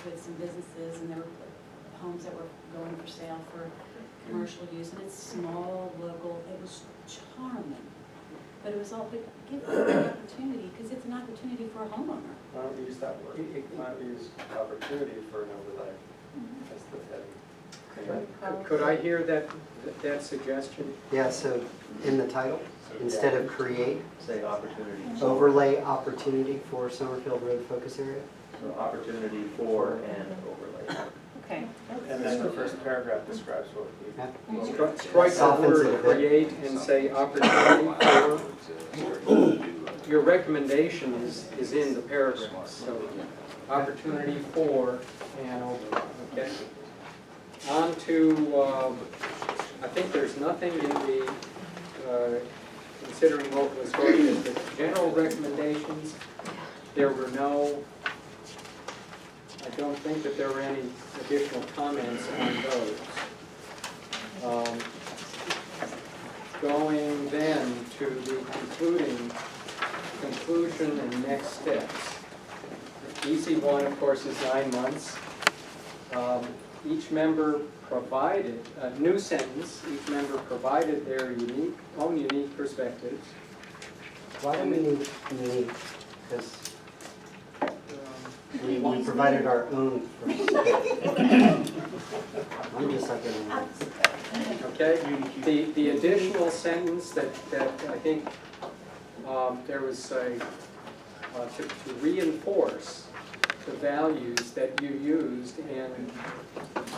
with some businesses, and there were homes that were going for sale for commercial use, and it's small, local, it was charming. But it was all, but give them the opportunity, because it's an opportunity for a homeowner. Why don't we use that word? Why don't we use opportunity for an overlay as the heading? Could I hear that suggestion? Yeah, so in the title, instead of create, Say opportunity. overlay opportunity for Summerfield Road focus area. So opportunity for an overlay. Okay. And then the first paragraph describes what we. Yeah. Strike the Softens it a word bit. create and say opportunity for. Your recommendation is in the paragraph, so opportunity for and overlay, okay? On to, I think there's nothing in the, considering local historic district, general recommendations, there were no, I don't think that there were any additional comments on those. Going then to the conclusion and next steps. Easy one, of course, is 9 months. Each member provided, a new sentence, each member provided their own unique perspectives. Why do we need unique? Because we provided our own first. I'm just like Okay, the additional sentence that I think there was a, to reinforce the values that you used in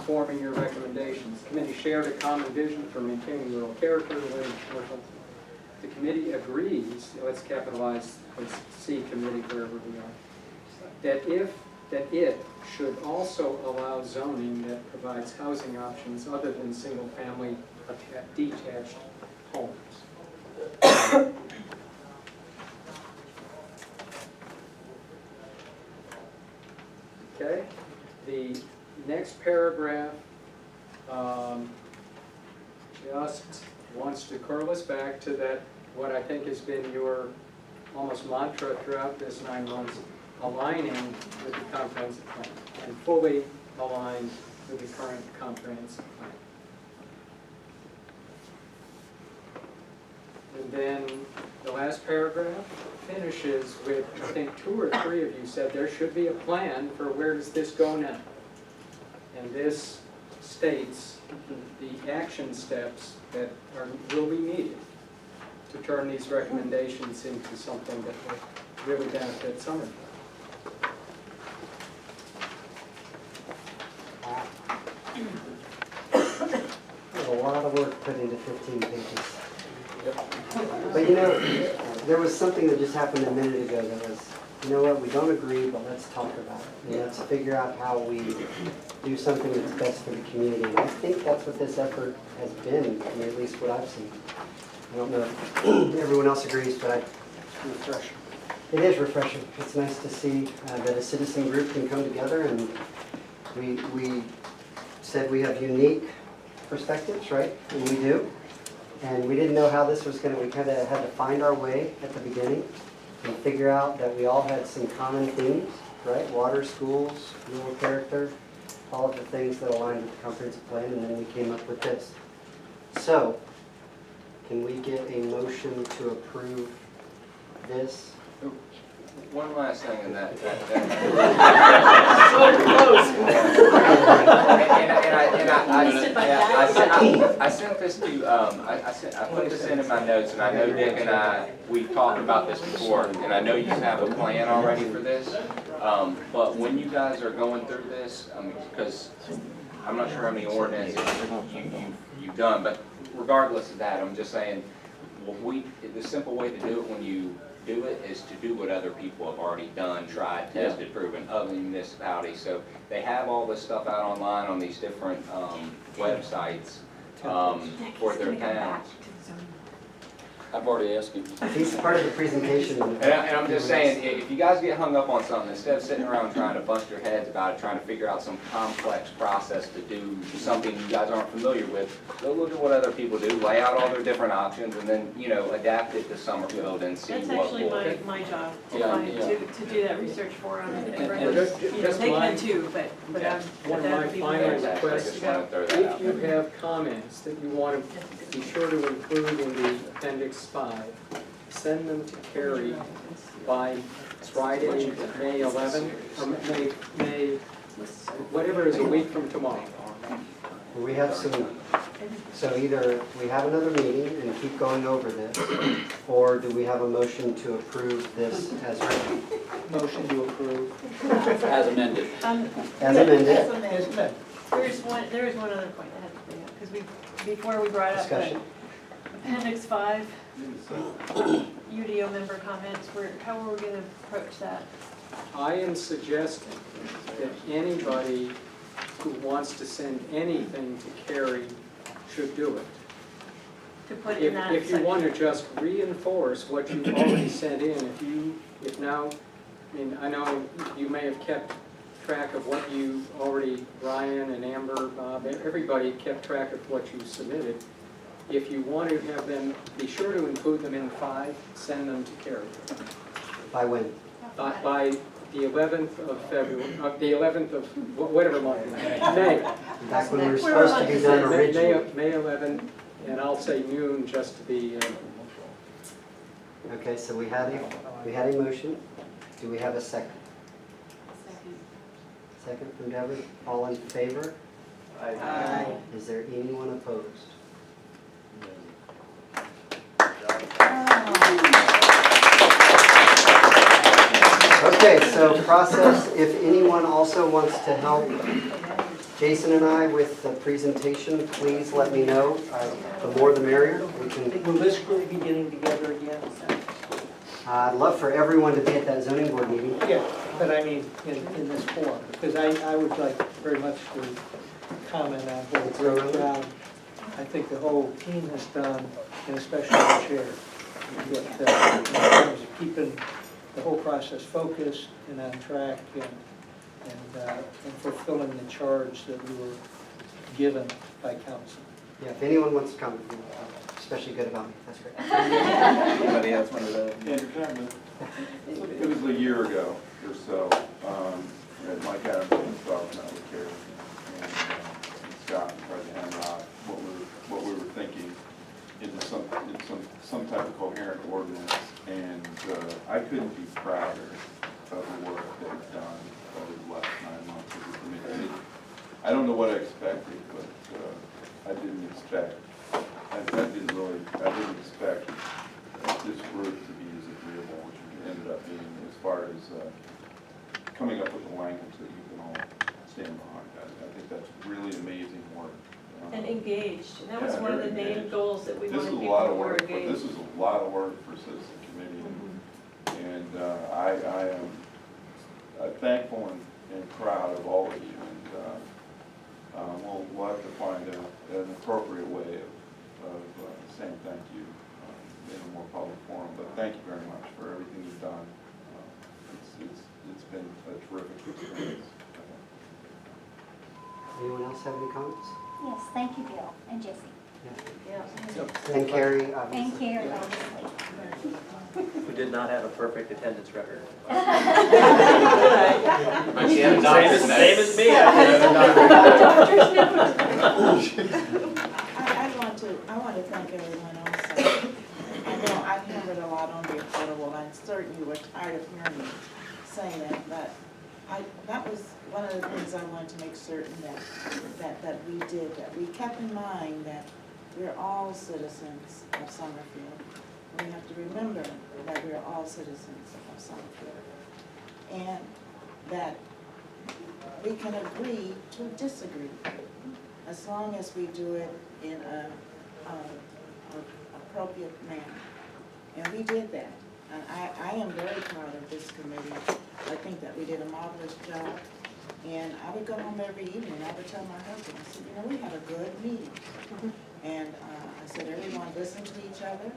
forming your recommendations. The committee shared a common vision for maintaining rural character related to commercial. The committee agrees, let's capitalize, let's see committee wherever we are, that it should also allow zoning that provides housing options other than single-family detached homes. Okay, the next paragraph just wants to curl us back to that, what I think has been your almost mantra throughout this 9 months, aligning with the comprehensive plan and fully aligned with the current comprehensive plan. And then the last paragraph finishes with, I think 2 or 3 of you said there should be a plan for where does this go now. And this states the action steps that will be needed to turn these recommendations into something that will really benefit Summerfield. There's a lot of work put into 15 pages. But you know, there was something that just happened a minute ago that was, you know what, we don't agree, but let's talk about it. And let's figure out how we do something that's best for the community. And I think that's what this effort has been, I mean, at least what I've seen. I don't know if everyone else agrees, but Refreshing. it is refreshing. It's nice to see that a citizen group can come together, and we said we have unique perspectives, right? And we do. And we didn't know how this was going to, we kind of had to find our way at the beginning and figure out that we all had some common themes, right? Water, schools, rural character, all of the things that aligned with the comprehensive plan, and then we came up with this. So, can we get a motion to approve this? One last thing in that. I sent this to, I put this in my notes, and I know Dick and I, we've talked about this before, and I know you have a plan already for this, but when you guys are going through this, because I'm not sure how many ordinances you've done, but regardless of that, I'm just saying, the simple way to do it when you do it is to do what other people have already done, tried, tested, proven, other municipalities. So they have all this stuff out online on these different websites for their towns. I've already asked you. He's part of the presentation. And I'm just saying, if you guys get hung up on something, instead of sitting around trying to bust your heads about it, trying to figure out some complex process to do something you guys aren't familiar with, go look at what other people do, lay out all their different options, and then, you know, adapt it to Summerfield and see That's what actually will. my job, to Yeah, find, yeah. to do that research for them. And just You know, they my- can too, but One that of would my be final my Exactly, I requests, just want to throw that out if you there. have comments that you want to be sure to include in the Appendix 5, send them to Carrie by Friday, May 11th, or May, whatever is a week from tomorrow. We have some, so either we have another meeting and keep going over this, or do we have a motion to approve this as written? Motion to approve. As amended. As amended, There is one other point I had to bring up, because before we brought up the discussion. Appendix 5, UDO member comments, how are we gonna approach that? I am suggesting that anybody who wants to send anything to Carrie should do it. To put in that If you section? want to just reinforce what you've already sent in, if now, I mean, I know you may have kept track of what you already, Ryan and Amber, Bob, everybody kept track of what you submitted. If you want to have them, be sure to include them in 5, send them to Carrie. By when? By the 11th of February, the 11th of whatever month, May. Back when we were supposed to be done originally. May 11th, and I'll say noon just to be, Okay, so we had a motion. Do we have a second? Second. Second from Deborah. All in favor? Aye. Is there anyone opposed? Okay, so process, if anyone also wants to help Jason and I with the presentation, please let me know. The more the merrier. We can. Will this group be getting together again? I'd love for everyone to be at that zoning board meeting. Yeah, but I mean, in this form, because I would like very much to comment on what a great job I think the whole team has done, and especially the chair, in terms of keeping the whole process focused and on track and fulfilling the charge that we were given by council. Yeah, if anyone wants to come, especially good about me, that's great. Anybody else want to? Andrew, can I have a minute? It was a year ago or so, that Mike Adams was talking about with Carrie and Scott and President Henry, what we were thinking into some type of coherent ordinance, and I couldn't be prouder of the work that we've done over the last 9 months as a committee. I don't know what I expected, but I didn't expect. I didn't expect this group to be as agreeable as it ended up being, as far as coming up with the language that you can all stand behind. I think that's really amazing work. And engaged, and that was Yeah, one of the very main engaged. goals that we This wanted is a people lot who of were work, but engaged. this is a lot of work for Citizen Committee, and I am thankful and proud of all of you, and we'll have to find an appropriate way of saying thank you in a more public forum, but thank you very much for everything you've done. It's been a terrific experience. Anyone else have any comments? Yes, thank you, Bill and Jesse. And Carrie, obviously. And Carrie, obviously. Who did not have a perfect attendance record. But she had a doctor's note. Same as me. I want to thank everyone also. I know I hammered a lot on the affordable, and certainly you were tired of hearing me say that, but that was one of the things I wanted to make certain that we did, that we kept in mind that we're all citizens of Summerfield. We have to remember that we're all citizens of Summerfield, and that we can agree to disagree, as long as we do it in a appropriate manner. And we did that. And I am very proud of this committee. I think that we did a marvelous job. And I would go home every evening, and I would tell my husband, I said, you know, we had a good meeting. And I said, everyone listened to each other.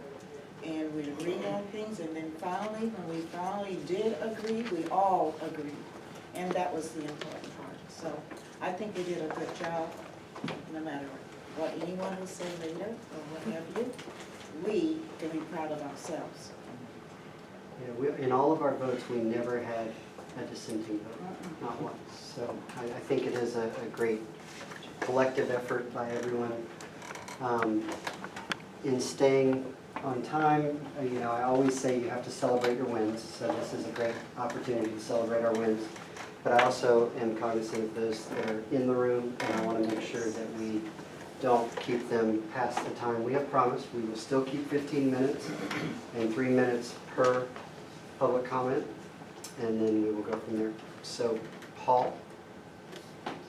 and we agreed on things, and then finally, when we finally did agree, we all agreed. And that was the important part. So I think we did a good job, no matter what anyone will say later or what have you. We can be proud of ourselves. Yeah, in all of our votes, we never had a dissenting vote, not once. So I think it is a great collective effort by everyone. In staying on time, you know, I always say you have to celebrate your wins, so this is a great opportunity to celebrate our wins. But I also am cognizant of those that are in the room, and I want to make sure that we don't keep them past the time we have promised. We will still keep 15 minutes and 3 minutes per public comment, and then we will go from there. So, Paul?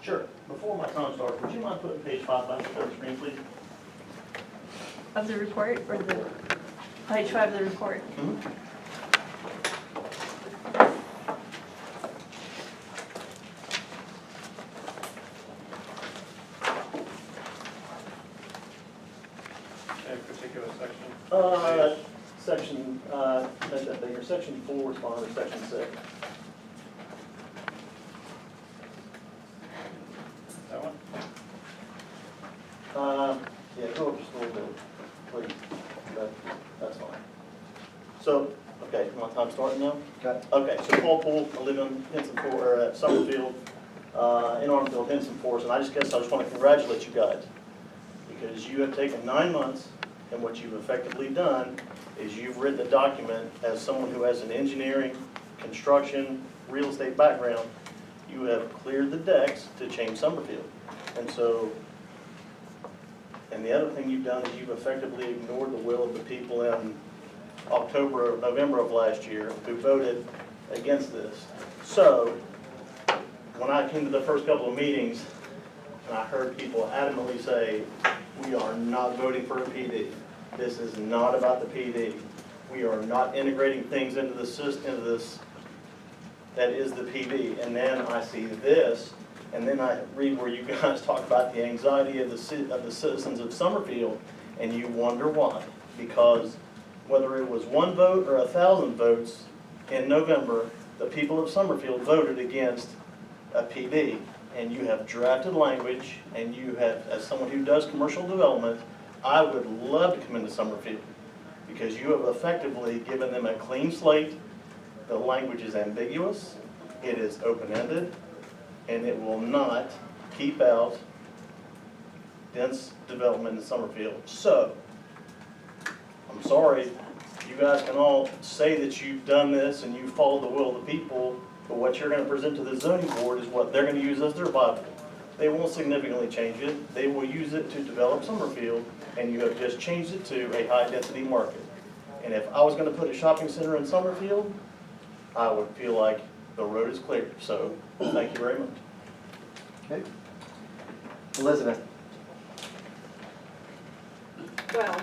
Sure. Before my time starts, would you mind putting page 5 back up on the screen, please? Of the report, or the page 5 of the report? Any particular section? Section, that's that bigger, section 4 is fine, or section 6. That one? Yeah, go up just a little bit, please. That's fine. So, okay, my time starting now? Okay. Okay, so Paul Poole, I live in Henson, or at Summerfield, in Armfield, Henson Forest, and I just want to congratulate you guys, because you have taken 9 months, and what you've effectively done is you've written a document as someone who has an engineering, construction, real estate background. You have cleared the decks to change Summerfield. And so, and the other thing you've done is you've effectively ignored the will of the people in October or November of last year who voted against this. So, when I came to the first couple of meetings, and I heard people adamantly say, we are not voting for a PD. This is not about the PD. We are not integrating things into the system, into this, that is the PD. And then I see this, and then I read where you guys talk about the anxiety of the citizens of Summerfield, and you wonder why. Because whether it was 1 vote or 1,000 votes in November, the people of Summerfield voted against a PD. And you have drafted language, and you have, as someone who does commercial development, I would love to come into Summerfield, because you have effectively given them a clean slate. The language is ambiguous, it is open-ended, and it will not keep out dense development in Summerfield. So, I'm sorry, you guys can all say that you've done this and you've followed the will of the people, but what you're going to present to the zoning board is what they're going to use as their Bible. They won't significantly change it. They will use it to develop Summerfield, and you have just changed it to a high-density market. And if I was going to put a shopping center in Summerfield, I would feel like the road is clear. So, thank you very much. Okay. Elizabeth? Well,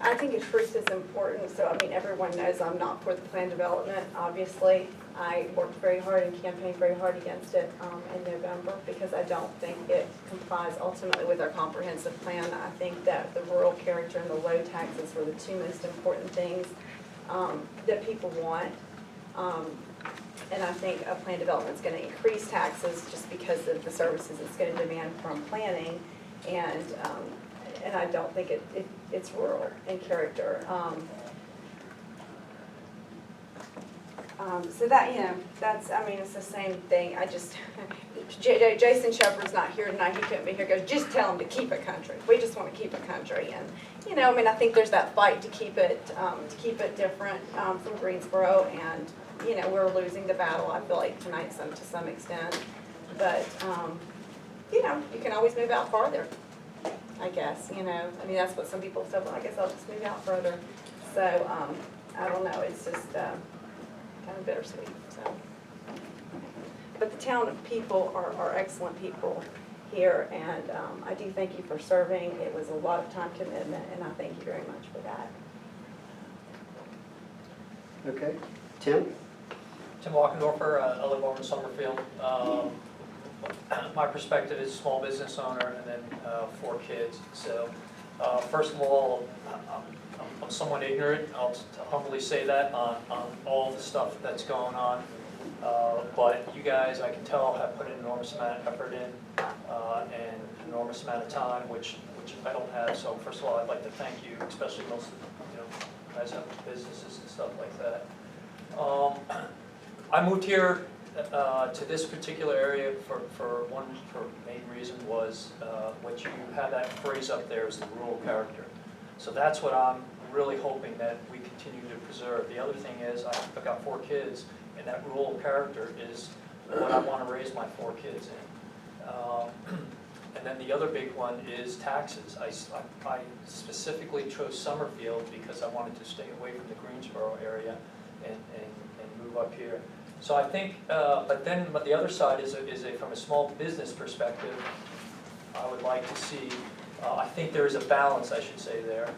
I think truth is important, so I mean, everyone knows I'm not for the planned development, obviously. I worked very hard and campaigned very hard against it in November, because I don't think it complies ultimately with our comprehensive plan. I think that the rural character and the low taxes were the 2 most important things that people want. And I think a planned development is going to increase taxes just because of the services it's going to demand from planning, and I don't think it's rural in character. So that, you know, that's, I mean, it's the same thing. I just, Jason Shepherd's not here tonight, he couldn't be here, goes, just tell them to keep it country. We just want to keep it country. And, you know, I mean, I think there's that fight to keep it different from Greensboro, and, you know, we're losing the battle, I feel like, tonight to some extent. But, you know, you can always move out farther, I guess, you know. I mean, that's what some people said, well, I guess I'll just move out further. So, I don't know, it's just kind of bittersweet, so. But the town people are excellent people here, and I do thank you for serving. It was a lot of time commitment, and I thank you very much for that. Okay. Tim? Tim Walkendorfer, I live over in Summerfield. My perspective is small business owner and then 4 kids. So First of all, I'm somewhat ignorant, I'll humbly say that, on all the stuff that's going on. But you guys, I can tell, have put an enormous amount of effort in, and an enormous amount of time, which I don't have. So first of all, I'd like to thank you, especially most of, you guys have businesses and stuff like that. I moved here to this particular area for main reason was what you have that phrase up there is the rural character. So that's what I'm really hoping that we continue to preserve. The other thing is I've got 4 kids, and that rural character is what I want to raise my 4 kids in. And then the other big one is taxes. I specifically chose Summerfield because I wanted to stay away from the Greensboro area and move up here. So I think, but the other side is from a small business perspective, I would like to see, I think there is a balance, I should say there,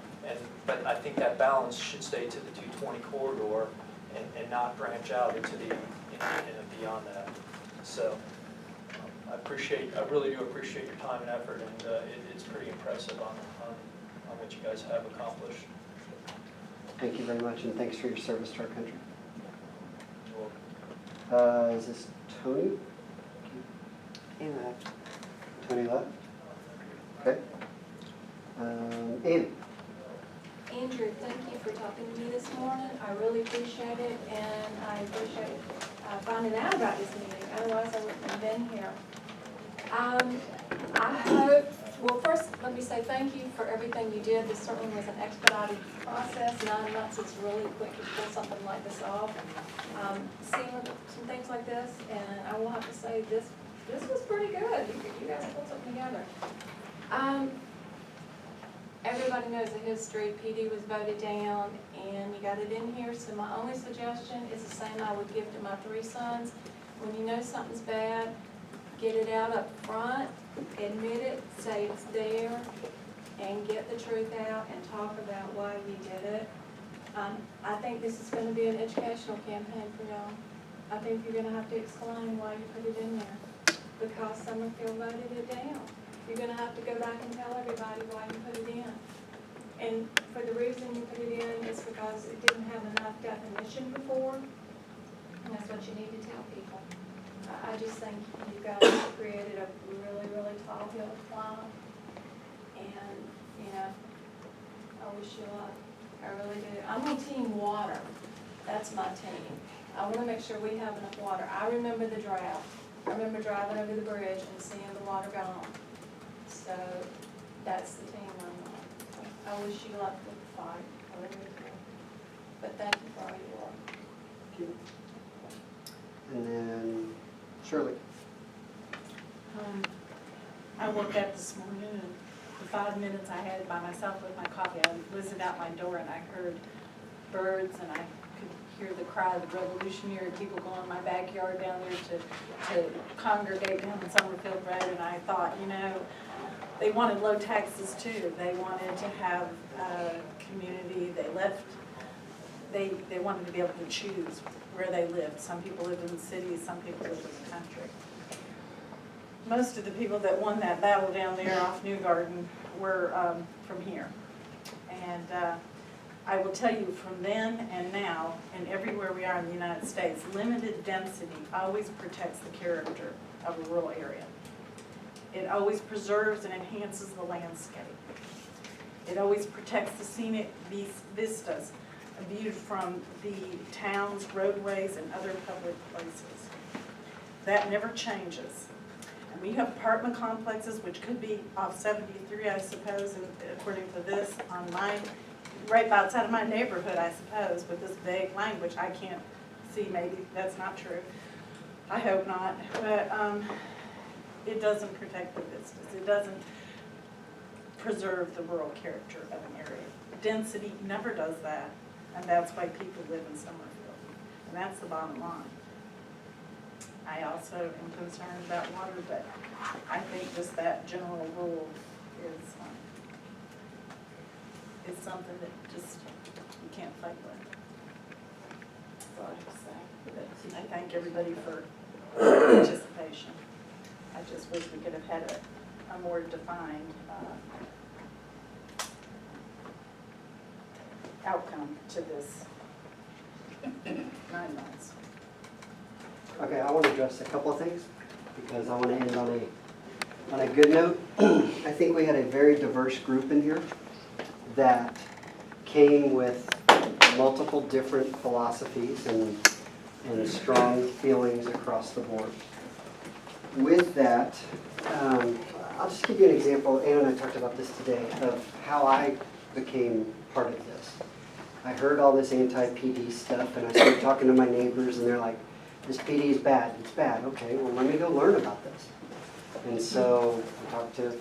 but I think that balance should stay to the 220 corridor and not branch out into the, beyond that. So I really do appreciate your time and effort, and it's pretty impressive on what you guys have accomplished. Thank you very much, and thanks for your service to our country. Is this Tony? Tony left? Okay. Ann? Andrew, thank you for talking to me this morning. I really appreciate it, and I appreciate finding out about this meeting. Otherwise, I wouldn't have been here. I hope, well, first, let me say thank you for everything you did. This certainly was an expedited process. 9 months is really quick to pull something like this off. Seeing some things like this, and I will have to say this was pretty good. You guys pulled something together. Everybody knows the history. PD was voted down, and you got it in here. So my only suggestion is the same I would give to my 3 sons. When you know something's bad, get it out up front, admit it, say it's there, and get the truth out and talk about why you did it. I think this is going to be an educational campaign for y'all. I think you're going to have to explain why you put it in there, because Summerfield voted it down. You're going to have to go back and tell everybody why you put it in. And for the reason you put it in is because it didn't have enough definition before, and that's what you need to tell people. I just think you guys created a really, really tall hill to climb, and, I wish you luck. I really do. I'm on team water. That's my team. I want to make sure we have enough water. I remember the drought. I remember driving over the bridge and seeing the water gone. So that's the team I'm on. I wish you luck with the fight. I really do. But thank you for all your work. Thank you. And then Shirley. I woke up this morning, and the 5 minutes I had by myself with my coffee, I listened out my door and I heard birds, and I could hear the cry of the revolutionary people going in my backyard down there to congregate down in Summerfield Road. And I thought, they wanted low taxes too. They wanted to have a community. They wanted to be able to choose where they lived. Some people lived in the cities, some people lived in the country. Most of the people that won that battle down there off New Garden were from here. And I will tell you, from then and now, and everywhere we are in the United States, limited density always protects the character of a rural area. It always preserves and enhances the landscape. It always protects the scenic vistas viewed from the town's roadways and other public places. That never changes. And we have apartment complexes, which could be off 73, I suppose, and according to this, on right outside of my neighborhood, I suppose, with this vague language. I can't see, maybe that's not true. I hope not. But it doesn't protect the vistas. It doesn't preserve the rural character of an area. Density never does that, and that's why people live in Summerfield. And that's the bottom line. I also am concerned about water, but I think just that general rule is something that just you can't fight with. That's all I have to say. But I thank everybody for participation. I just wish we could have had a more defined outcome to this 9 months. Okay, I want to address a couple of things because I want to end on a good note. I think we had a very diverse group in here that came with multiple different philosophies and strong feelings across the board. With that, I'll just give you an example. Ann and I talked about this today of how I became part of this. I heard all this anti-PD stuff and I started talking to my neighbors and they're like, this PD is bad, it's bad. Okay, well let me go learn about this. And so I talked to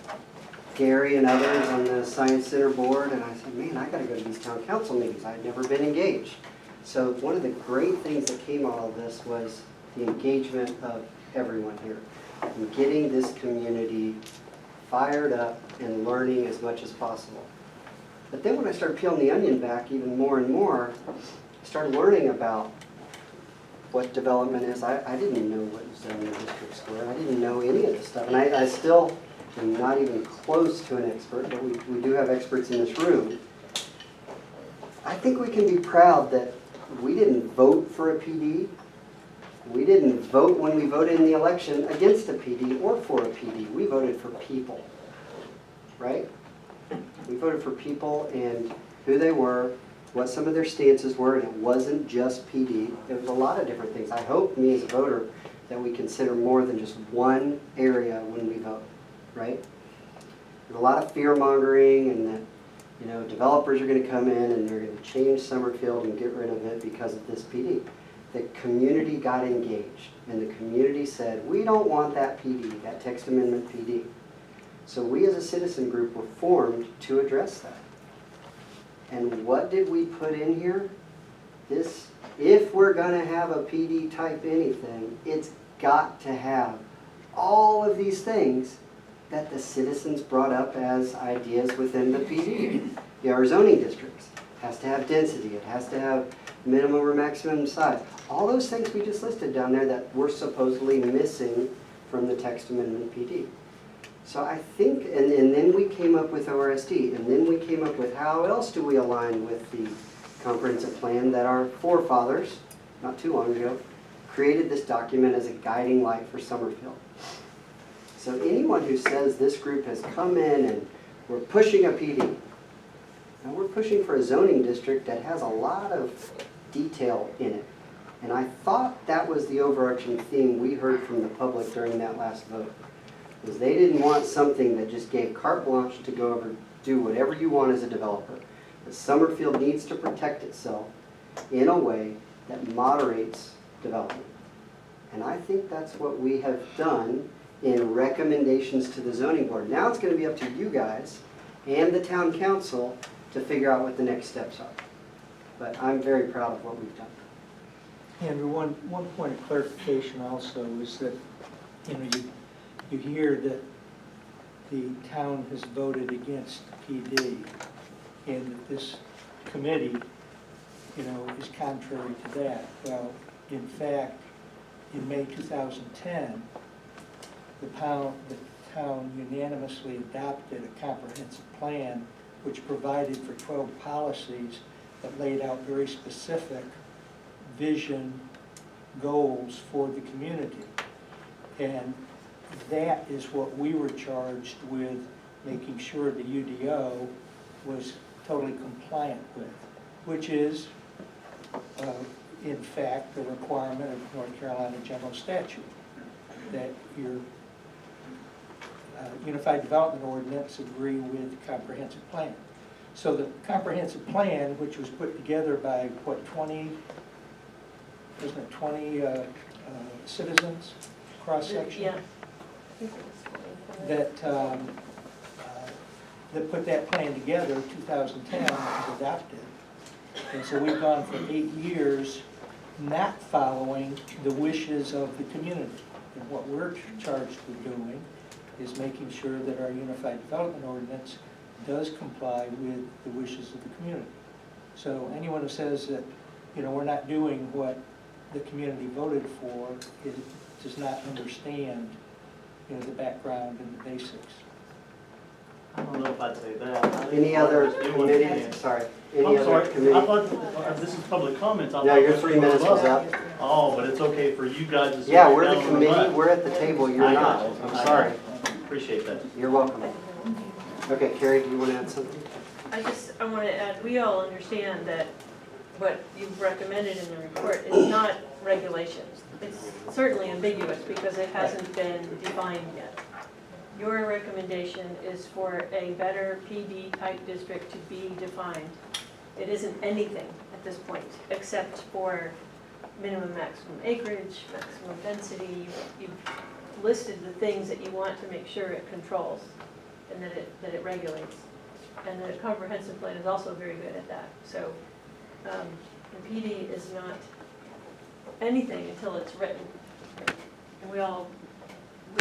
Gary and others on the Science Center board and I said, man, I gotta go to these town council meetings. I'd never been engaged. So one of the great things that came out of this was the engagement of everyone here and getting this community fired up and learning as much as possible. But then when I started peeling the onion back even more and more, I started learning about what development is. I didn't know what zoning districts were. I didn't know any of this stuff. And I still am not even close to an expert, but we do have experts in this room. I think we can be proud that we didn't vote for a PD. We didn't vote when we voted in the election against a PD or for a PD. We voted for people, right? We voted for people and who they were, what some of their stances were, and it wasn't just PD. It was a lot of different things. I hope, me as a voter, that we consider more than just one area when we vote, right? There's a lot of fear-mongering and that, you know, developers are going to come in and they're going to change Summerfield and get rid of it because of this PD. The community got engaged, and the community said, we don't want that PD, that text amendment PD. So we as a citizen group were formed to address that. And what did we put in here? This, if we're going to have a PD type anything, it's got to have all of these things that the citizens brought up as ideas within the PD. Our zoning districts has to have density, it has to have minimum or maximum size. All those things we just listed down there that were supposedly missing from the text amendment PD. So I think, and then we came up with ORSD, and then we came up with how else do we align with the comprehensive plan that our forefathers, not too long ago, created this document as a guiding light for Summerfield. So anyone who says this group has come in and we're pushing a PD, now we're pushing for a zoning district that has a lot of detail in it. And I thought that was the overarching theme we heard from the public during that last vote. Was they didn't want something that just gave carte blanche to go over, do whatever you want as a developer. But Summerfield needs to protect itself in a way that moderates development. And I think that's what we have done in recommendations to the zoning board. Now it's going to be up to you guys and the town council to figure out what the next steps are. But I'm very proud of what we've done. Andrew, one point of clarification also is that, you know, you hear that the town has voted against PD and that this committee, you know, is contrary to that. Well, in fact, in May 2010, the town unanimously adopted a comprehensive plan which provided for 12 policies that laid out very specific vision goals for the community. And that is what we were charged with making sure the UDO was totally compliant with, which is, in fact, the requirement of North Carolina General Statute, that your Unified Development Ordinance agree with the comprehensive plan. So the comprehensive plan, which was put together by, what, 20 citizens, cross-section? Yeah. That put that plan together, 2010, was adopted. And so we've gone for 8 years not following the wishes of the community. And what we're charged with doing is making sure that our Unified Development Ordinance does comply with the wishes of the community. So anyone who says that, you know, we're not doing what the community voted for does not understand, you know, the background and the basics. I don't know if I'd say that. Any other committees, sorry, any other committee? I thought, this is public comments. I No, thought your this 3 minutes was up. Oh, but it's okay for you guys to sit Yeah, we're down the on committee, butt. we're at the table, you're I not. know. I'm sorry. Appreciate that. You're welcome. Okay, Carrie, do you want to add something? I want to add, we all understand that what you've recommended in the report is not regulations. It's certainly ambiguous because it hasn't been defined yet. Your recommendation is for a better PD type district to be defined. It isn't anything at this point, except for minimum maximum acreage, maximum density. You've listed the things that you want to make sure it controls and that it regulates. And the comprehensive plan is also very good at that. So the PD is not anything until it's written. And we all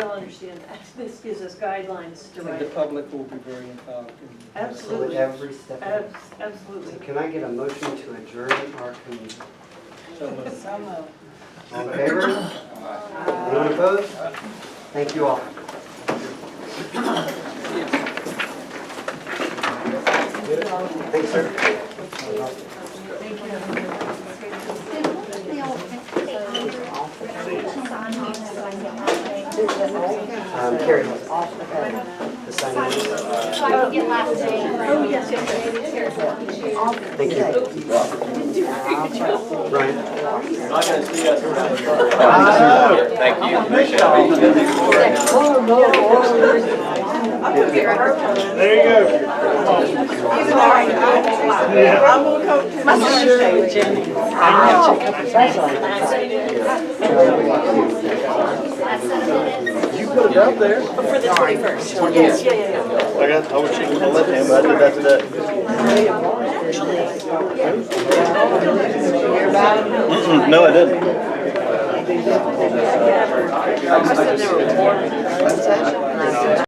understand that. This gives us guidelines to And write. the public will be very involved in. Absolutely. So every step of it. Absolutely. So can I get a motion to adjourn our committee? So moved. So moved. All in favor? Anyone opposed? Thank you all. Thanks, sir. Carrie, the sign in. So I can get last name. Oh, yes, yes, Thank you. Ryan? Not gonna see us around here. Thank you, appreciate it. There you go. I'm gonna go to my sister with Jenny. You put it out there. For the 21st. Yes, yeah. I was checking my left hand, but I did that today. No, I didn't.